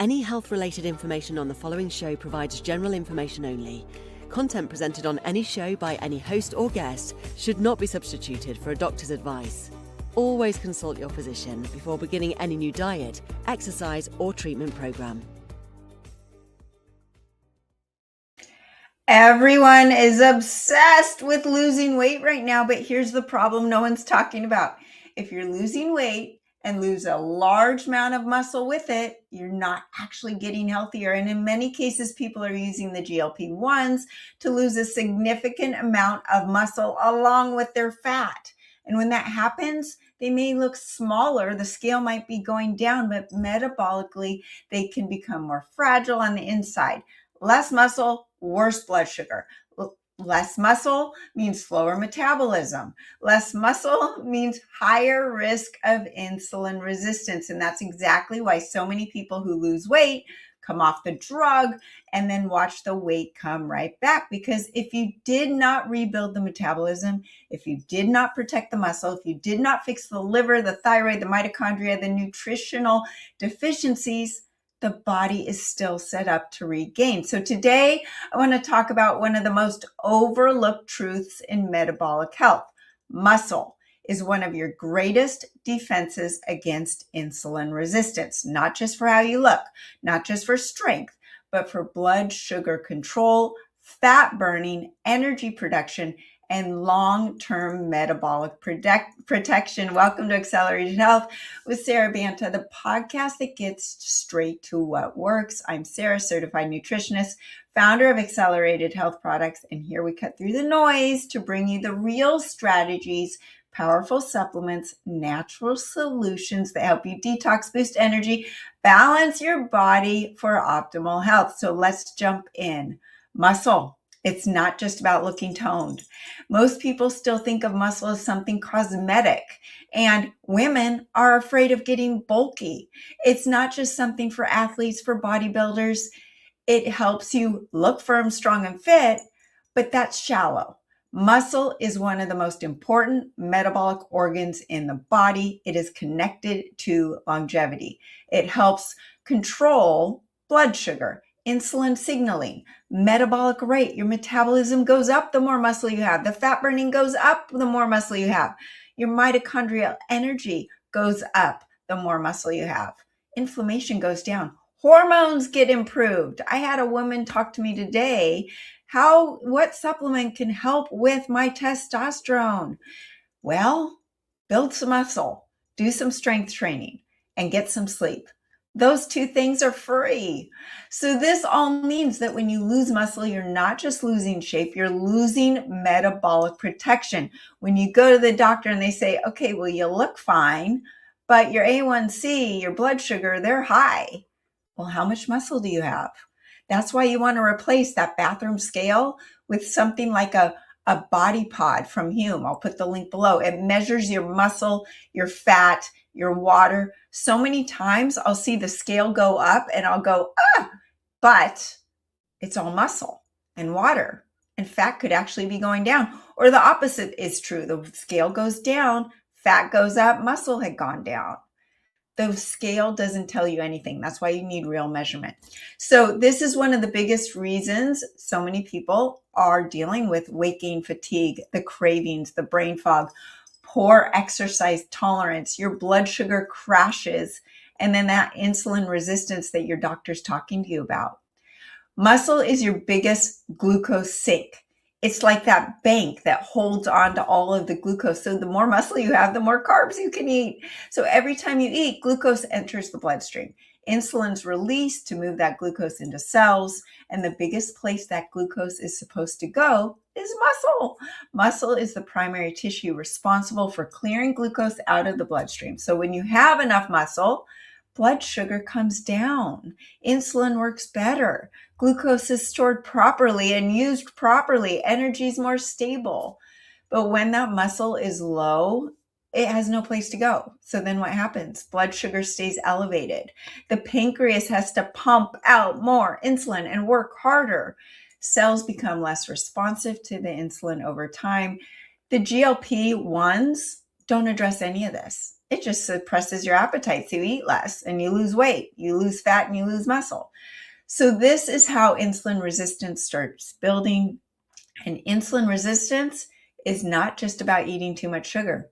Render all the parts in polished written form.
Any health-related information on the following show provides general information only. Content presented on any show by any host or guest should not be substituted for a doctor's advice. Always consult your physician before beginning any new diet, exercise, or treatment program. Everyone is obsessed with losing weight right now, but here's the problem no one's talking about. If you're losing weight and lose a large amount of muscle with it, you're not actually getting healthier. And in many cases, people are using the GLP-1s to lose a significant amount of muscle along with their fat. And when that happens, they may look smaller. The scale might be going down, but metabolically, they can become more fragile on the inside. Less muscle, worse blood sugar. Less muscle means slower metabolism. Less muscle means higher risk of insulin resistance. And that's exactly why so many people who lose weight come off the drug and then watch the weight come right back. Because if you did not rebuild the metabolism, if you did not protect the muscle, if you did not fix the liver, the thyroid, the mitochondria, the nutritional deficiencies, the body is still set up to regain. So today, I want to talk about one of the most overlooked truths in metabolic health. Muscle is one of your greatest defenses against insulin resistance, not just for how you look, not just for strength, but for blood sugar control, fat burning, energy production, and long-term metabolic protection. Welcome to Accelerated Health with Sara Banta, the podcast that gets straight to what works. I'm Sara, certified nutritionist, founder of Accelerated Health Products, and here we cut through the noise to bring you the real strategies, powerful supplements, natural solutions that help you detox, boost energy, balance your body for optimal health. So let's jump in. Muscle. It's not just about looking toned. Most people still think of muscle as something cosmetic, and women are afraid of getting bulky. It's not just something for athletes, for bodybuilders. It helps you look firm, strong, and fit, but that's shallow. Muscle is one of the most important metabolic organs in the body. It is connected to longevity. It helps control blood sugar, insulin signaling, metabolic rate. Your metabolism goes up the more muscle you have. The fat burning goes up the more muscle you have. Your mitochondrial energy goes up the more muscle you have. Inflammation goes down. Hormones get improved. I had a woman talk to me today. What supplement can help with my testosterone? Well, build some muscle, do some strength training, and get some sleep. Those two things are free. So this all means that when you lose muscle, you're not just losing shape, you're losing metabolic protection. When you go to the doctor and they say, okay, well, you look fine, but your A1C, your blood sugar, they're high. Well, how much muscle do you have? That's why you want to replace that bathroom scale with something like a body pod from Hume. I'll put the link below. It measures your muscle, your fat, your water. So many times I'll see the scale go up and I'll go, but it's all muscle and water, and fat could actually be going down. Or the opposite is true. The scale goes down, fat goes up, muscle had gone down. The scale doesn't tell you anything. That's why you need real measurement. So this is one of the biggest reasons so many people are dealing with weight gain fatigue, the cravings, the brain fog, poor exercise tolerance, your blood sugar crashes, and then that insulin resistance that your doctor's talking to you about. Muscle is your biggest glucose sink. It's like that bank that holds on to all of the glucose. So the more muscle you have, the more carbs you can eat. So every time you eat, glucose enters the bloodstream. Insulin's released to move that glucose into cells. And the biggest place that glucose is supposed to go is muscle. Muscle is the primary tissue responsible for clearing glucose out of the bloodstream. So when you have enough muscle, blood sugar comes down. Insulin works better. Glucose is stored properly and used properly. Energy is more stable. But when that muscle is low, it has no place to go. So then what happens? Blood sugar stays elevated. The pancreas has to pump out more insulin and work harder. Cells become less responsive to the insulin over time. The GLP-1s don't address any of this. It just suppresses your appetite, so you eat less and you lose weight, you lose fat, and you lose muscle. So this is how insulin resistance starts building. And insulin resistance is not just about eating too much sugar.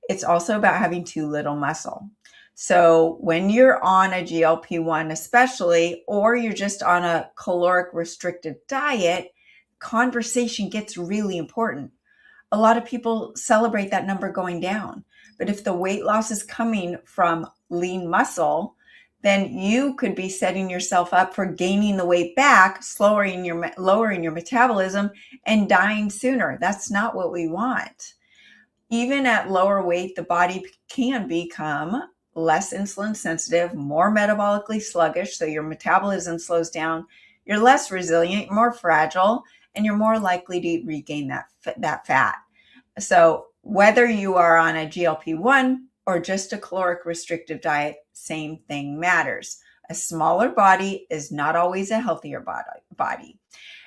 It's also about having too little muscle. So when you're on a GLP-1 especially, or you're just on a caloric restricted diet, conversation gets really important. A lot of people celebrate that number going down. But if the weight loss is coming from lean muscle, then you could be setting yourself up for gaining the weight back, lowering your metabolism, and dying sooner. That's not what we want. Even at lower weight, the body can become less insulin sensitive, more metabolically sluggish, so your metabolism slows down, you're less resilient, more fragile, and you're more likely to regain that fat. So whether you are on a GLP-1 or just a caloric restrictive diet, same thing matters. A smaller body is not always a healthier body.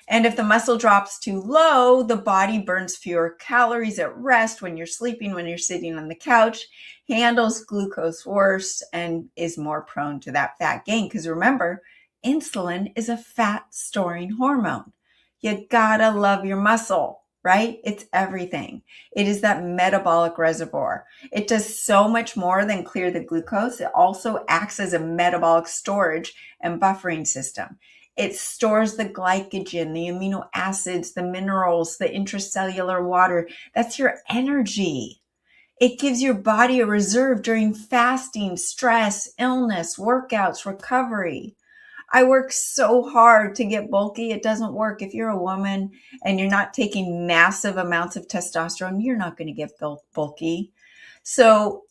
And if the muscle drops too low, the body burns fewer calories at rest when you're sleeping, when you're sitting on the couch, handles glucose worse, and is more prone to that fat gain. Because remember, insulin is a fat storing hormone. You gotta love your muscle, right? It's everything. It is that metabolic reservoir. It does so much more than clear the glucose. It also acts as a metabolic storage and buffering system. It stores the glycogen, the amino acids, the minerals, the intracellular water. That's your energy. It gives your body a reserve during fasting, stress, illness, workouts, recovery. I work so hard to get bulky. It doesn't work. If you're a woman and you're not taking massive amounts of testosterone, you're not going to get bulky. So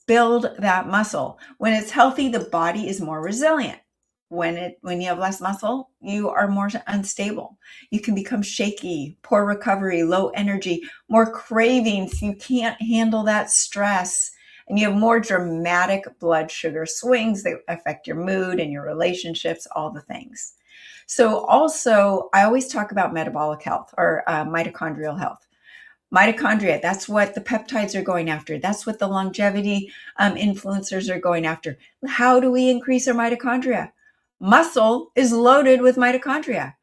build that muscle. When it's healthy, the body is more resilient. When you have less muscle, you are more unstable. You can become shaky, poor recovery, low energy, more cravings. You can't handle that stress. And you have more dramatic blood sugar swings that affect your mood and your relationships, all the things. So also, I always talk about metabolic health or mitochondrial health. Mitochondria, that's what the peptides are going after. That's what the longevity influencers are going after. How do we increase our mitochondria? Muscle is loaded with mitochondria.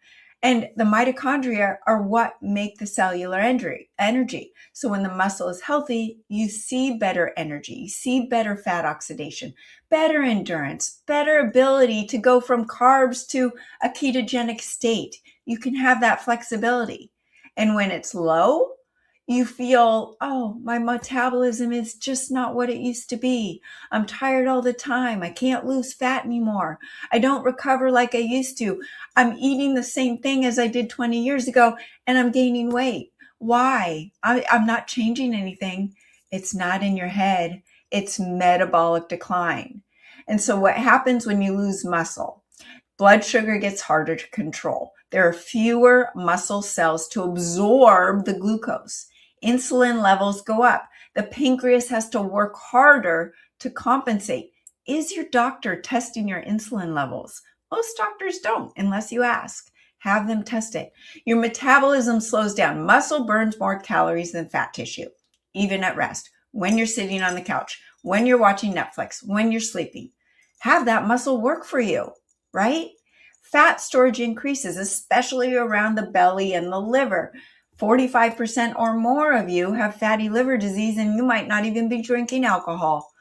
And the mitochondria are what make the cellular energy. So when the muscle is healthy, you see better energy, you see better fat oxidation, better endurance, better ability to go from carbs to a ketogenic state. You can have that flexibility. And when it's low, you feel, oh, my metabolism is just not what it used to be. I'm tired all the time. I can't lose fat anymore. I don't recover like I used to. I'm eating the same thing as I did 20 years ago, and I'm gaining weight. Why? I'm not changing anything. It's not in your head. It's metabolic decline. And so what happens when you lose muscle? Blood sugar gets harder to control. There are fewer muscle cells to absorb the glucose. Insulin levels go up. The pancreas has to work harder to compensate. Is your doctor testing your insulin levels? Most doctors don't, unless you ask. Have them test it. Your metabolism slows down. Muscle burns more calories than fat tissue, even at rest, when you're sitting on the couch, when you're watching Netflix, when you're sleeping. Have that muscle work for you, right? Fat storage increases, especially around the belly and the liver. 45% or more of you have fatty liver disease, and you might not even be drinking alcohol.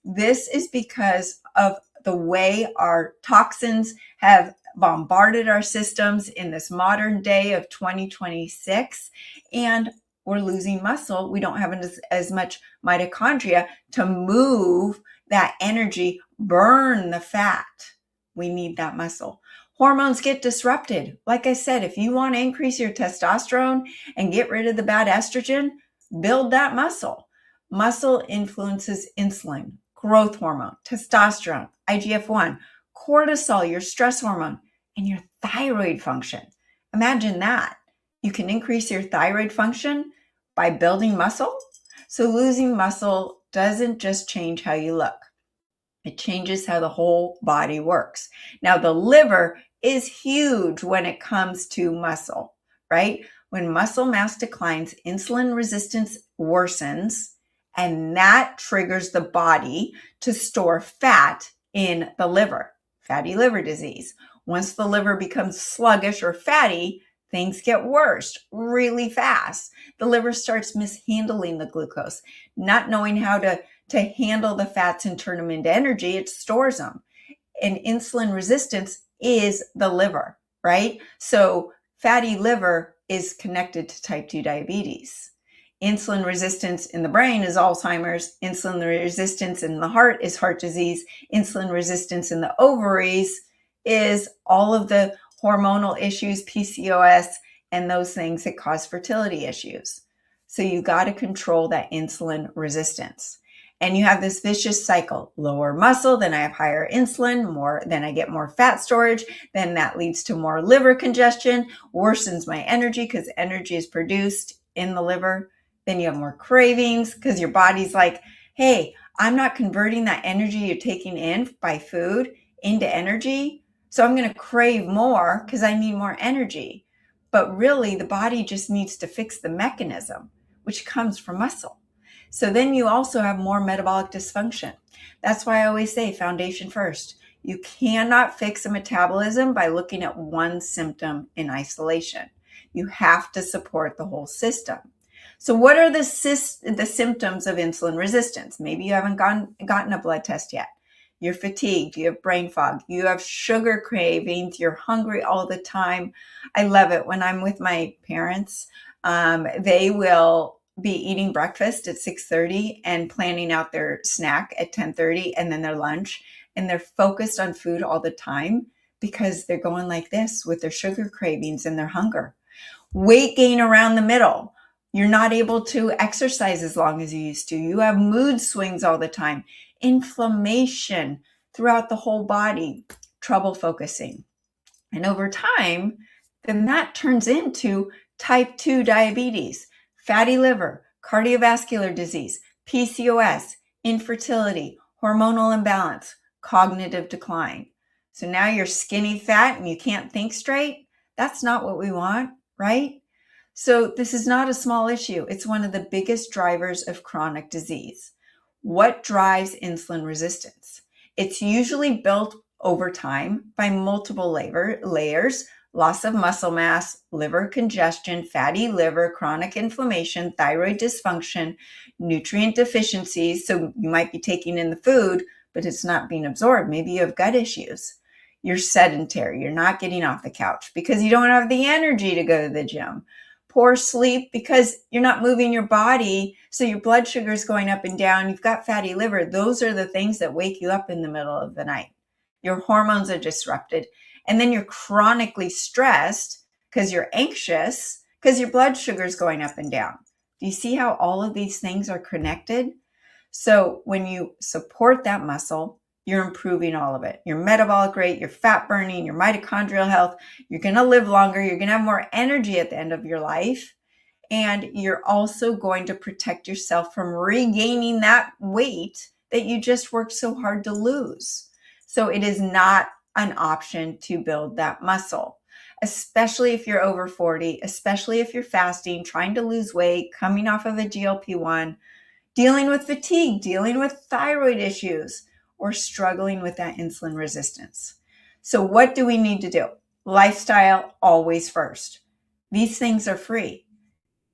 This is because of the way our toxins have bombarded our systems in this modern day of 2026, and we're losing muscle. We don't have as much mitochondria to move that energy, burn the fat. We need that muscle. Hormones get disrupted. Like I said, if you want to increase your testosterone and get rid of the bad estrogen, build that muscle. Muscle influences insulin, growth hormone, testosterone, IGF-1, cortisol, your stress hormone, and your thyroid function. Imagine that. You can increase your thyroid function by building muscle. So losing muscle doesn't just change how you look. It changes how the whole body works. Now, the liver is huge when it comes to muscle, right? When muscle mass declines, insulin resistance worsens And that triggers the body to store fat in the liver, fatty liver disease. Once the liver becomes sluggish or fatty, things get worse really fast. The liver starts mishandling the glucose, not knowing how to handle the fats and turn them into energy. It stores them. And insulin resistance is the liver, right? So fatty liver is connected to type 2 diabetes. Insulin resistance in the brain is Alzheimer's. Insulin resistance in the heart is heart disease. Insulin resistance in the ovaries is all of the hormonal issues, PCOS, and those things that cause fertility issues. So you got to control that insulin resistance. And you have this vicious cycle: lower muscle, then I have higher insulin, then I get more fat storage, then that leads to more liver congestion, worsens my energy because energy is produced in the liver. Then you have more cravings because your body's like, hey, I'm not converting that energy you're taking in by food into energy, so I'm going to crave more because I need more energy. But really, the body just needs to fix the mechanism, which comes from muscle. So then you also have more metabolic dysfunction. That's why I always say foundation first. You cannot fix a metabolism by looking at one symptom in isolation. You have to support the whole system. So what are the symptoms of insulin resistance? Maybe you haven't gotten a blood test yet. You're fatigued, you have brain fog, you have sugar cravings, you're hungry all the time. I love it when I'm with my parents. They will be eating breakfast at 6:30 and planning out their snack at 10:30 and then their lunch. And they're focused on food all the time because they're going like this with their sugar cravings and their hunger. Weight gain around the middle. You're not able to exercise as long as you used to. You have mood swings all the time. Inflammation throughout the whole body. Trouble focusing. And over time, then that turns into type 2 diabetes, fatty liver, cardiovascular disease, PCOS, infertility, hormonal imbalance, cognitive decline. So now you're skinny fat and you can't think straight. That's not what we want, right? So this is not a small issue. It's one of the biggest drivers of chronic disease. What drives insulin resistance? It's usually built over time by multiple layers: loss of muscle mass, liver congestion, fatty liver, chronic inflammation, thyroid dysfunction, nutrient deficiencies. So you might be taking in the food, but it's not being absorbed. Maybe you have gut issues. You're sedentary. You're not getting off the couch because you don't have the energy to go to the gym. Poor sleep because you're not moving your body, so your blood sugar is going up and down. You've got fatty liver. Those are the things that wake you up in the middle of the night. Your hormones are disrupted. And then you're chronically stressed because you're anxious because your blood sugar is going up and down. Do you see how all of these things are connected? So when you support that muscle, you're improving all of it. Your metabolic rate, your fat burning, your mitochondrial health. You're going to live longer. You're going to have more energy at the end of your life. And you're also going to protect yourself from regaining that weight that you just worked so hard to lose. So it is not an option to build that muscle, especially if you're over 40, especially if you're fasting, trying to lose weight, coming off of a GLP-1, dealing with fatigue, dealing with thyroid issues, or struggling with that insulin resistance. So what do we need to do? Lifestyle always first. These things are free.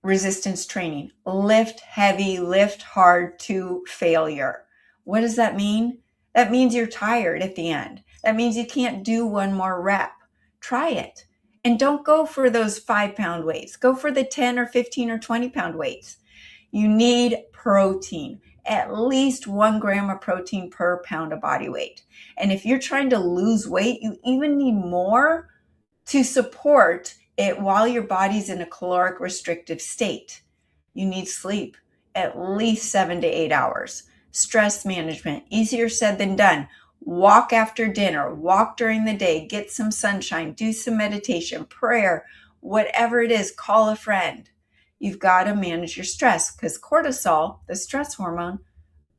Resistance training, lift heavy, lift hard to failure. What does that mean? That means you're tired at the end. That means you can't do one more rep. Try it. And don't go for those 5-pound weights. Go for the 10 or 15 or 20-pound weights. You need protein, at least 1 gram of protein per pound of body weight. And if you're trying to lose weight, you even need more to support it while your body's in a caloric restrictive state. You need sleep, at least 7 to 8 hours. Stress management, easier said than done. Walk after dinner, walk during the day, get some sunshine, do some meditation, prayer, whatever it is, call a friend. You've got to manage your stress because cortisol, the stress hormone,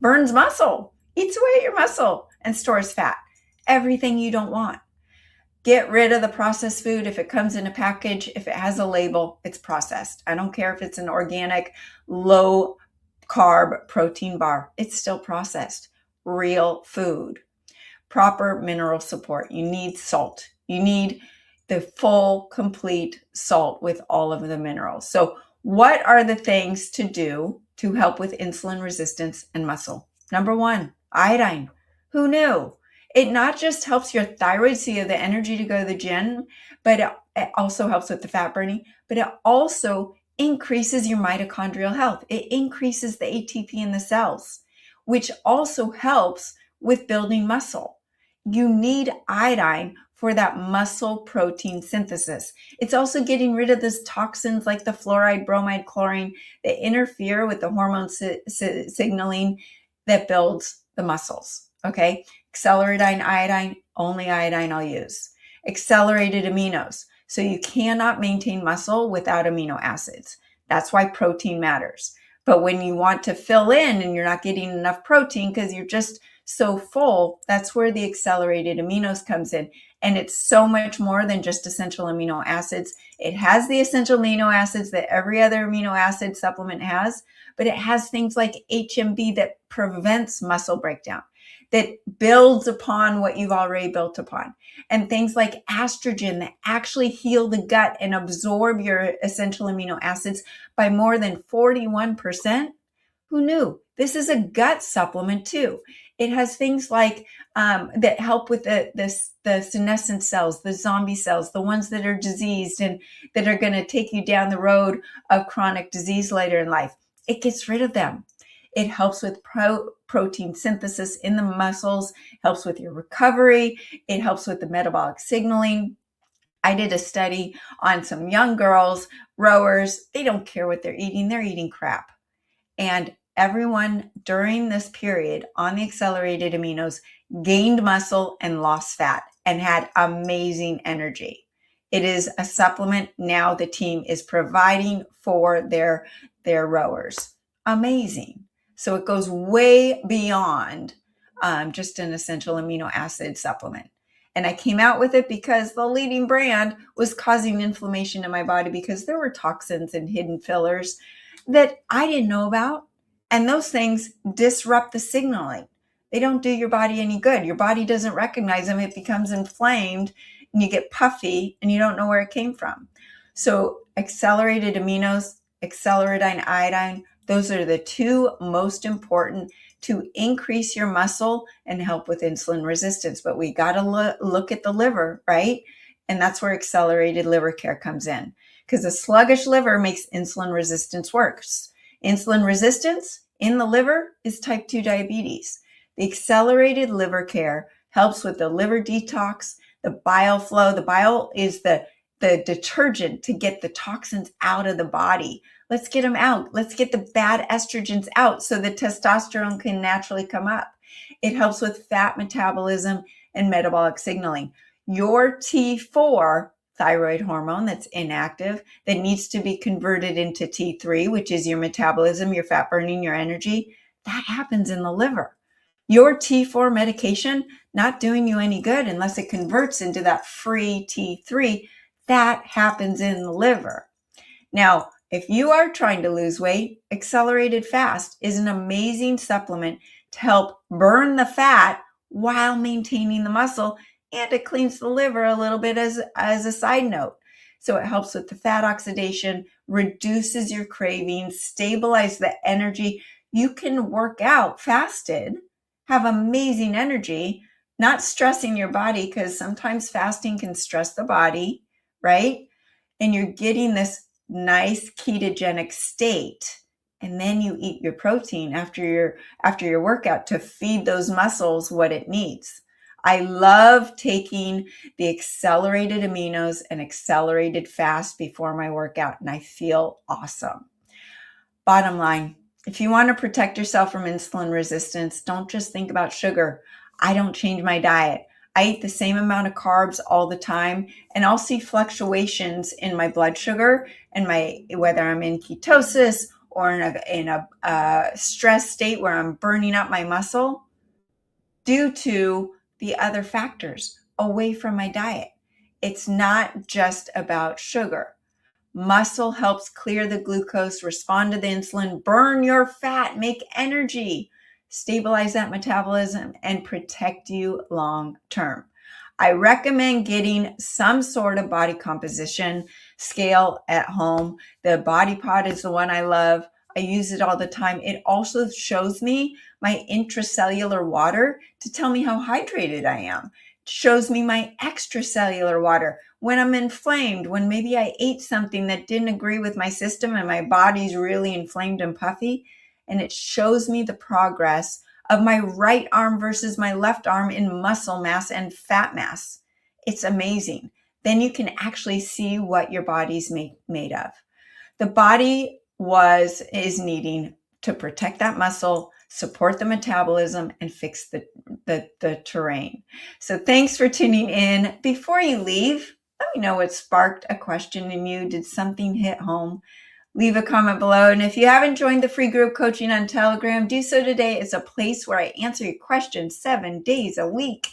burns muscle, eats away at your muscle, and stores fat. Everything you don't want. Get rid of the processed food. If it comes in a package, if it has a label, it's processed. I don't care if it's an organic, low carb protein bar. It's still processed. Real food. Proper mineral support. You need salt. You need the full, complete salt with all of the minerals. So what are the things to do to help with insulin resistance and muscle? Number one, iodine. Who knew? It not just helps your thyroid so you have the energy to go to the gym, but it also helps with the fat burning, but it also increases your mitochondrial health. It increases the ATP in the cells, which also helps with building muscle. You need iodine for that muscle protein synthesis. It's also getting rid of those toxins like the fluoride, bromide, chlorine that interfere with the hormone signaling that builds the muscles. Okay, accelerated iodine, only iodine I'll use. Accelerated aminos. So you cannot maintain muscle without amino acids. That's why protein matters. But when you want to fill in and you're not getting enough protein because you're just so full, that's where the accelerated aminos comes in. And it's so much more than just essential amino acids. It has the essential amino acids that every other amino acid supplement has, but it has things like HMB that prevents muscle breakdown, that builds upon what you've already built upon, and things like estrogen that actually heal the gut and absorb your essential amino acids by more than 41%. Who knew? This is a gut supplement too. It has things like that help with the senescent cells, the zombie cells, the ones that are diseased and that are going to take you down the road of chronic disease later in life. It gets rid of them. It helps with protein synthesis in the muscles, helps with your recovery. It helps with the metabolic signaling. I did a study on some young girls, rowers. They don't care what they're eating crap. And everyone during this period on the accelerated aminos gained muscle and lost fat and had amazing energy. It is a supplement now the team is providing for their rowers. Amazing. So it goes way beyond just an essential amino acid supplement. And I came out with it because the leading brand was causing inflammation in my body because there were toxins and hidden fillers that I didn't know about. And those things disrupt the signaling. They don't do your body any good. Your body doesn't recognize them. It becomes inflamed and you get puffy and you don't know where it came from. So accelerated aminos, accelerated iodine, those are the two most important to increase your muscle and help with insulin resistance. But we got to look at the liver, right? And that's where accelerated liver care comes in, because a sluggish liver makes insulin resistance worse. Insulin resistance in the liver is type 2 diabetes. The accelerated liver care helps with the liver detox, the bile flow. The bile is the detergent to get the toxins out of the body. Let's get them out. Let's get the bad estrogens out so the testosterone can naturally come up. It helps with fat metabolism and metabolic signaling. Your T4 thyroid hormone that's inactive, that needs to be converted into T3, which is your metabolism, your fat burning, your energy, that happens in the liver. Your T4 medication not doing you any good unless it converts into that free T3. That happens in the liver. Now, if you are trying to lose weight, Accelerated Fast is an amazing supplement to help burn the fat while maintaining the muscle, and it cleans the liver a little bit as a side note. So it helps with the fat oxidation, reduces your cravings, stabilizes the energy. You can work out fasted, have amazing energy, not stressing your body, because sometimes fasting can stress the body, right? And you're getting this nice ketogenic state. And then you eat your protein after your workout to feed those muscles what it needs. I love taking the accelerated aminos and accelerated fast before my workout, and I feel awesome. Bottom line, if you want to protect yourself from insulin resistance, don't just think about sugar. I don't change my diet. I eat the same amount of carbs all the time, and I'll see fluctuations in my blood sugar and whether I'm in ketosis or in a stress state where I'm burning up my muscle due to the other factors away from my diet. It's not just about sugar. Muscle helps clear the glucose, respond to the insulin, burn your fat, make energy, stabilize that metabolism, and protect you long term. I recommend getting some sort of body composition scale at home. The Body Pod is the one I love. I use it all the time. It also shows me my intracellular water to tell me how hydrated I am. It shows me my extracellular water when I'm inflamed, when maybe I ate something that didn't agree with my system and my body's really inflamed and puffy. And it shows me the progress of my right arm versus my left arm in muscle mass and fat mass. It's amazing. Then you can actually see what your body's made of. The body is needing to protect that muscle, support the metabolism, and fix the terrain. So thanks for tuning in. Before you leave, let me know what sparked a question in you. Did something hit home? Leave a comment below. And if you haven't joined the free group coaching on Telegram, do so today. It's a place where I answer your questions 7 days a week.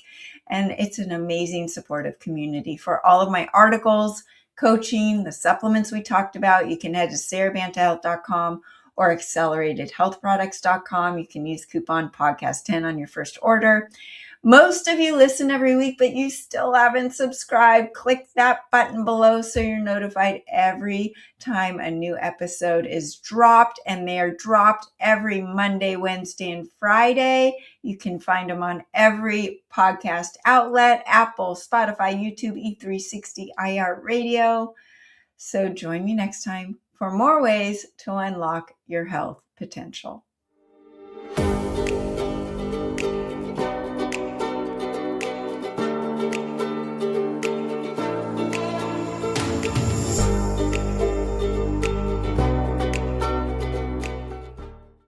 And it's an amazing supportive community. For all of my articles, coaching, the supplements we talked about, you can head to sarabantahealth.com or acceleratedhealthproducts.com. You can use coupon podcast10 on your first order. Most of you listen every week, but you still haven't subscribed. Click that button below so you're notified every time a new episode is dropped, and they are dropped every Monday, Wednesday, and Friday. You can find them on every podcast outlet: Apple, Spotify, YouTube, E360, iHeartRadio. So join me next time for more ways to unlock your health potential.